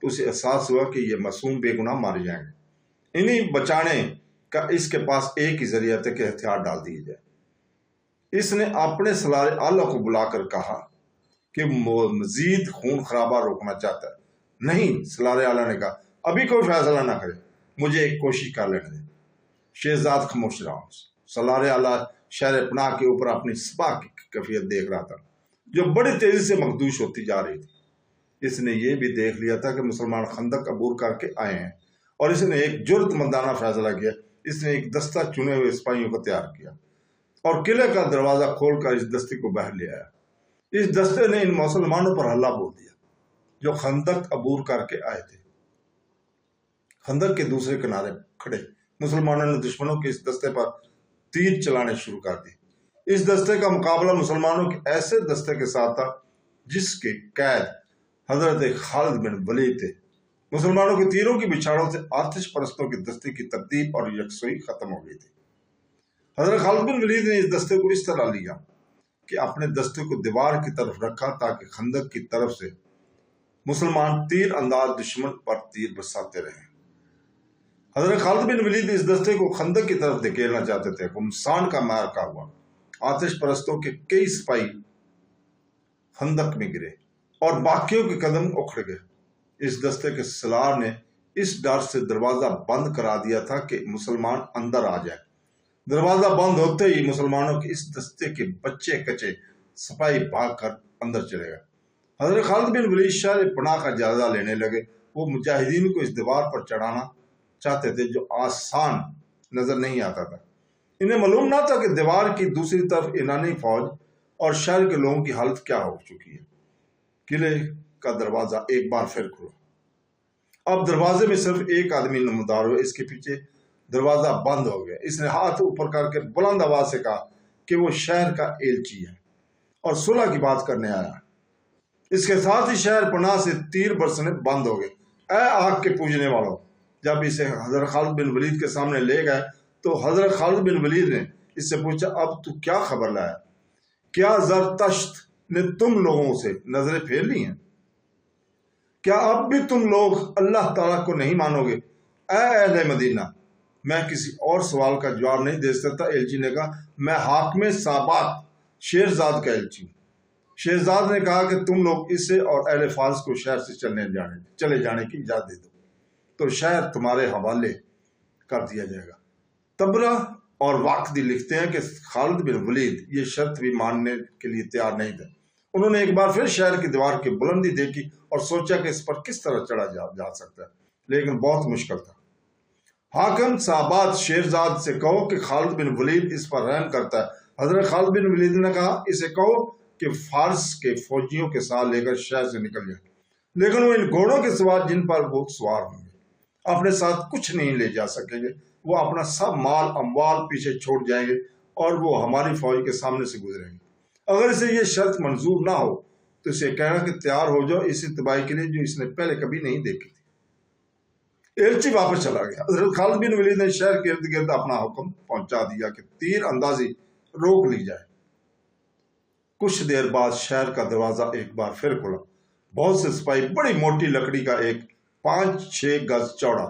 تو اسے احساس ہوا کہ یہ معصوم بے گناہ مارے جائیں گے۔ انہیں بچانے کا اس کے پاس ایک ہی ذریعہ تھا کہ ہتھیار ڈال دیے جائے۔ اس نے اپنے سالار اعلیٰ کو بلا کر کہا کہ مزید خون خرابہ روکنا چاہتا ہے۔ نہیں، سالار اعلیٰ نے کہا، ابھی کوئی فیصلہ نہ کرے، مجھے ایک کوشش کر لینے دیں۔ شہزاد خاموش رہا۔ سالار اعلیٰ شہر پناہ کے اوپر اپنی سپاہ کی کیفیت دیکھ رہا تھا جو بڑی تیزی سے مخدوش ہوتی جا رہی تھی۔ اس نے یہ بھی دیکھ لیا تھا کہ مسلمان خندق عبور کر کے آئے ہیں، اور اس نے ایک جرأت مندانہ فیصلہ کیا۔ اس نے ایک دستہ چنے ہوئے سپاہیوں کو تیار کیا اور قلعے کا دروازہ کھول کر اس دستے کو باہر لے آیا۔ اس دستے نے ان مسلمانوں پر حملہ بول دیا جو خندق عبور کر کے آئے تھے۔ خندق کے دوسرے کنارے کھڑے مسلمانوں نے دشمنوں کے اس دستے پر تیر چلانے شروع کر دی۔ اس دستے کا مقابلہ مسلمانوں کے ایسے دستے کے ساتھ تھا جس کے قائد حضرت خالد بن ولید تھے۔ مسلمانوں کے تیروں کی بچھاڑوں سے آتش پرستوں کے دستے کی ترتیب اور یکسوئی ختم ہو گئی تھی۔ حضرت خالد بن ولید نے اس دستے کو اس طرح لیا کہ اپنے دستے کو دیوار کی طرف رکھا تاکہ خندق کی طرف سے مسلمان تیر انداز دشمن پر تیر برساتے رہیں۔ حضرت خالد بن ولید اس دستے کو خندق کی طرف دھکیلنا چاہتے تھے۔ گمسان کا معرکہ ہوا۔ آتش پرستوں کے کئی سپاہی خندق میں گرے اور باقیوں کے قدم اکھڑ گئے۔ اس دستے کے سالار نے اس ڈر سے دروازہ بند کرا دیا تھا کہ مسلمان اندر آ جائے۔ دروازہ بند ہوتے ہی مسلمانوں کے اس دستے کے بچے کچے سپاہی بھاگ کر اندر چلے گئے۔ حضرت خالد بن ولید شہر پناہ کا جائزہ لینے لگے۔ وہ مجاہدین کو اس دیوار پر چڑھانا چاہتے تھے جو آسان نظر نہیں آتا تھا۔ انہیں معلوم نہ تھا کہ دیوار کی دوسری طرف ایرانی فوج اور شہر کے لوگوں کی حالت کیا ہو چکی ہے۔ قلعے کا دروازہ ایک بار پھر کھلا۔ اب دروازے میں صرف ایک آدمی نمودار ہوا۔ اس کے پیچھے دروازہ بند ہو گیا۔ اس نے ہاتھ اوپر کر کے بلند آواز سے کہا کہ وہ شہر کا ایلچی ہے اور صلح کی بات کرنے آیا ہے۔ اس کے ساتھ ہی شہر پناہ سے تیر برسنے بند ہو گئے۔ اے آگ کے پوجنے والوں! جب اسے حضرت خالد بن ولید کے سامنے لے گئے تو حضرت خالد بن ولید نے اس سے پوچھا، اب تو کیا خبر لایا؟ کیا زرتشت نے تم لوگوں سے نظریں پھیر لی ہیں؟ کیا اب بھی تم لوگ اللہ تعالیٰ کو نہیں مانو گے؟ اے اہل مدینہ! میں کسی اور سوال کا جواب نہیں دے سکتا۔ ایلچی نے کہا، میں حاکم سابات شیرزاد کا ایلچی ہوں۔ شیرزاد نے کہا کہ تم لوگ اسے اور اہل فارس کو شہر سے چلے جانے کی اجازت دے دو تو شہر تمہارے حوالے کر دیا جائے گا۔ تبرہ اور واقدی لکھتے ہیں کہ خالد بن ولید یہ شرط بھی ماننے کے لیے تیار نہیں تھے۔ انہوں نے ایک بار پھر شہر کی دیوار کی بلندی دیکھی اور سوچا کہ اس پر کس طرح چڑھا جا سکتا ہے، لیکن بہت مشکل تھا۔ حاکم سابات شیرزاد سے کہو کہ خالد بن ولید اس پر رحم کرتا ہے۔ حضرت خالد بن ولید نے کہا، اسے کہو کہ فارس کے فوجیوں کے ساتھ لے کر شہر سے نکل جائے، لیکن وہ ان گھوڑوں کے سوا جن پر وہ سوار ہوں گے اپنے ساتھ کچھ نہیں لے جا سکیں گے۔ وہ اپنا سب مال اموال پیچھے چھوڑ جائیں گے اور وہ ہماری فوج کے سامنے سے گزریں گے۔ اگر اسے یہ شرط منظور نہ ہو تو اسے کہنا کہ تیار ہو جاؤ اسی تباہی کے لیے جو اس نے پہلے کبھی نہیں دیکھی تھی۔ ایلچی واپس چلا گیا۔ حضرت خالد بن ولید نے شہر کے ارد گرد اپنا حکم پہنچا دیا کہ تیر اندازی روک لی جائے۔ کچھ دیر بعد شہر کا دروازہ ایک بار پھر کھلا۔ بہت سے سپاہی بڑی موٹی لکڑی کا ایک 5-6 گز چوڑا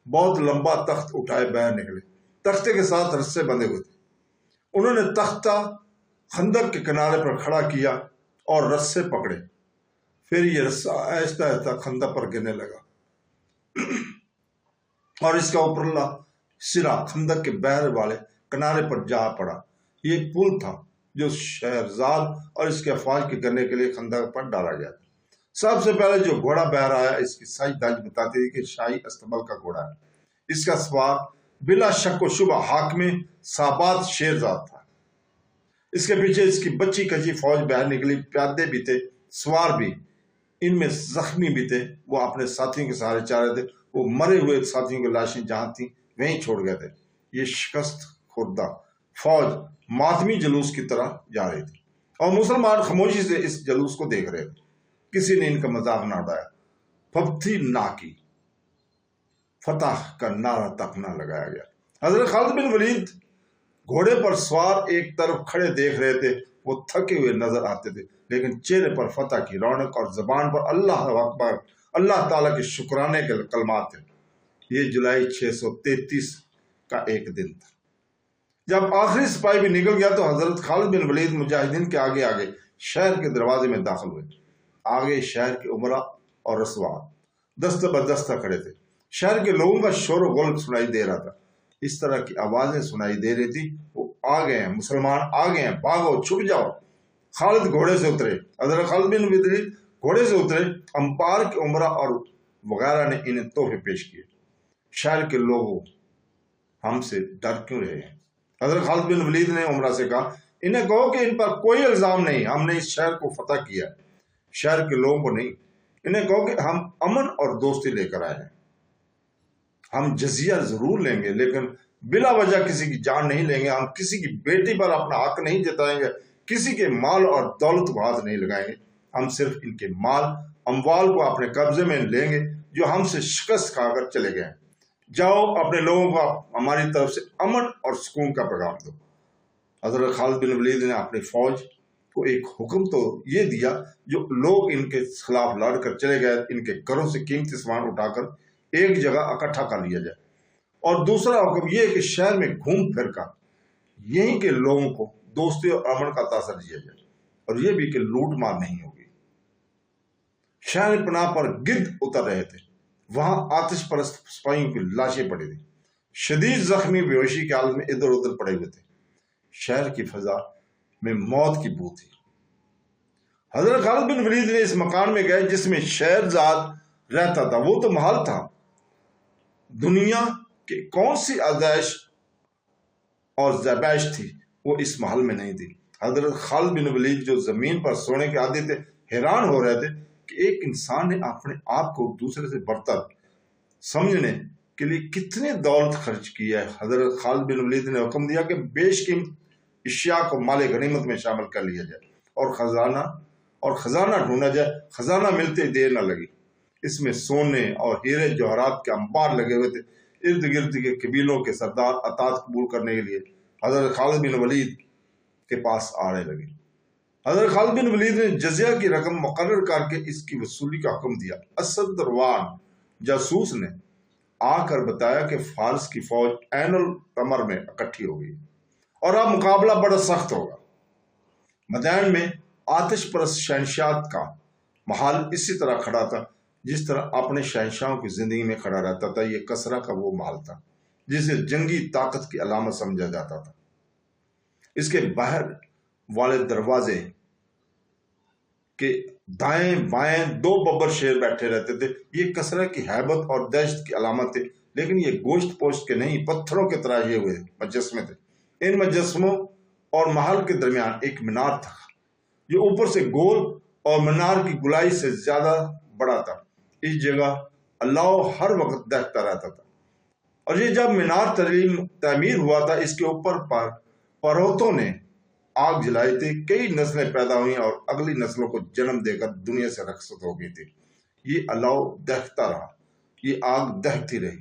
بہت لمبا تخت اٹھائے باہر نکلے۔ تختے کے ساتھ رسے بندھے ہوئے تھے۔ انہوں نے تختہ خندق کے کنارے پر کھڑا کیا اور رسے پکڑے۔ پھر یہ رسہ آہستہ آہستہ خندق پر گرنے لگا اور اس کا اوپرلا سرا خندق کے بحر والے کنارے پر جا پڑا۔ یہ پل تھا جو شہرزاد اور اس کے افواج کے گرنے کے لیے خندق پر ڈالا گیا تھا۔ سب سے پہلے جو گھوڑا باہر آیا اس کی سائز داج بتاتی تھی کہ شاہی استبل کا گھوڑا ہے۔ اس کا سوار بلا شک و شبہ حاکم سابات شیرزاد تھا۔ اس کے پیچھے اس کی بچی کچی فوج باہر نکلی۔ پیادے بھی تھے، سوار بھی، ان میں زخمی بھی تھے۔ وہ اپنے ساتھیوں کے سہارے چاہ رہے تھے۔ وہ مرے ہوئے ساتھیوں کی لاشیں جہاں تھیں وہیں چھوڑ گئے تھے۔ یہ شکست خوردہ فوج ماتمی جلوس کی طرح جا رہی تھی اور مسلمان خاموشی سے اس جلوس کو دیکھ رہے تھے۔ کسی نے ان کا مذاق نہ اڑایا، پھپتی نہ کی، فتح کا نعرہ تک نہ لگایا گیا۔ حضرت خالد بن ولید گھوڑے پر سوار ایک طرف کھڑے دیکھ رہے تھے۔ وہ تھکے ہوئے نظر آتے تھے لیکن چہرے پر فتح کی رونق اور زبان پر اللہ اکبر اللہ تعالیٰ کے شکرانے کے کلمات ہیں۔ یہ جولائی 633 کا ایک دن تھا۔ جب آخری سپاہی بھی نکل گیا تو حضرت خالد بن ولید مجاہدین کے آگے آگے شہر کے دروازے میں داخل ہوئے۔ آگے شہر کے عمرا اور رسوا دست بدستہ کھڑے تھے۔ شہر کے لوگوں کا شور و غل سنائی دے رہا تھا۔ اس طرح کی آوازیں سنائی دے رہی تھی، وہ آ گئے ہیں، مسلمان آ گئے ہیں، بھاگو، چھپ جاؤ۔ خالد گھوڑے سے اترے، حضرت خالد بن ولید گھوڑے سے اترے۔ امپار کے عمرا اور وغیرہ نے انہیں تحفے پیش کیے۔ شہر کے لوگوں، ہم سے ڈر کیوں رہے ہیں؟ حضرت خالد بن ولید نے عمرہ سے کہا، انہیں کہو کہ ان پر کوئی الزام نہیں، ہم نے اس شہر کو فتح کیا ہے، شہر کے لوگوں کو نہیں۔ انہیں کہو کہ ہم امن اور دوستی لے کر آئے ہیں، ہم جزیہ ضرور لیں گے لیکن بلا وجہ کسی کی جان نہیں لیں گے، ہم کسی کی بیٹی پر اپنا حق نہیں جتائیں گے، کسی کے مال اور دولت کو ہاتھ نہیں لگائیں گے، ہم صرف ان کے مال اموال کو اپنے قبضے میں لیں گے جو ہم سے شکست کھا کر چلے گئے ہیں۔ جاؤ اپنے لوگوں کو ہماری طرف سے امن اور سکون کا پیغام دو۔ حضرت خالد بن ولید نے اپنی فوج کو ایک حکم تو یہ دیا، جو لوگ ان کے خلاف لڑ کر چلے گئے ان کے گھروں سے قیمتی سامان اٹھا کر ایک جگہ اکٹھا کر لیا جائے، اور دوسرا حکم یہ کہ شہر میں گھوم پھر کر یہیں کے لوگوں کو دوستی اور امن کا تاثر دیا جائے، اور یہ بھی کہ لوٹ مار نہیں ہوگی۔ شہر پناہ پر گرد اتر رہے تھے، وہاں آتش پرست سپاہیوں کی لاشیں پڑی تھیں، شدید زخمی بے ہوشی کی حالت میں ادھر ادھر پڑے ہوئے تھے۔ شہر کی فضا میں موت کی بو تھی۔ حضرت خالد بن ولید نے اس مکان میں گئے جس میں شہرزاد رہتا تھا، وہ تو محل تھا، دنیا کی کون سی آزائش اور ذبائش تھی وہ اس محل میں نہیں تھی۔ حضرت خالد بن ولید جو زمین پر سونے کے عادی تھے، حیران ہو رہے تھے کہ ایک انسان نے اپنے آپ کو دوسرے سے برتر سمجھنے کے لیے کتنی دولت خرچ کی ہے۔ حضرت خالد بن ولید نے حکم دیا کہ بیش قیمت اشیاء کو مال غنیمت میں شامل کر لیا جائے اور خزانہ ڈھونڈا جائے۔ خزانہ ملتے دیر نہ لگی، اس میں سونے اور ہیرے جوہرات کے انبار لگے ہوئے تھے۔ ارد گرد کے قبیلوں کے سردار اطاعت قبول کرنے کے لیے حضرت خالد بن ولید کے پاس آنے لگے۔ حضرت خالد بن ولید نے جزیہ کی رقم مقرر کر کے اس کی وصولی کا حکم دیا۔ اسد روان جاسوس نے آ کر بتایا کہ فارس کی فوج عین القمر میں اکٹھی ہو گئی اور اب مقابلہ بڑا سخت ہوگا۔ مدائن میں آتش پرست شہنشاہت کا محل اسی طرح کھڑا تھا جس طرح اپنے شہنشاہوں کی زندگی میں کھڑا رہتا تھا۔ یہ کسرا کا وہ محل تھا جسے جنگی طاقت کی علامت سمجھا جاتا تھا۔ اس کے باہر والے دروازے کے دائیں بائیں 2 ببر شیر بیٹھے رہتے تھے۔ یہ کسرا کی ہیبت اور دہشت کی علامت تھی، لیکن یہ گوشت پوشت کے نہیں، پتھروں کے تراشے ہوئے مجسمے تھے۔ ان مجسموں اور محل کے درمیان ایک مینار تھا جو اوپر سے گول اور مینار کی گولائی سے زیادہ بڑا تھا۔ اس جگہ اللہ ہر وقت دیکھتا رہتا تھا، اور یہ جب مینار تعمیر ہوا تھا اس کے اوپر پر پروتوں نے آگ جلائی تھی، کئی نسلیں پیدا ہوئیں اور اگلی نسلوں کو جنم دے کر دنیا سے رخصت ہو گئی تھی۔ یہ اللہ دہتا رہا، یہ آگ دہتی رہی۔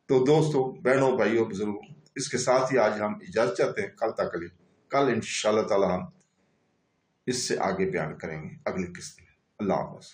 تو دوستو، بہنوں، بھائیوں، بزرگوں، اس کے ساتھ ہی آج ہم اجازت چاہتے ہیں، کل تک کے لیے۔ کل انشاءاللہ تعالی ہم اس سے آگے بیان کریں گے اگلی قسط میں۔ اللہ حافظ۔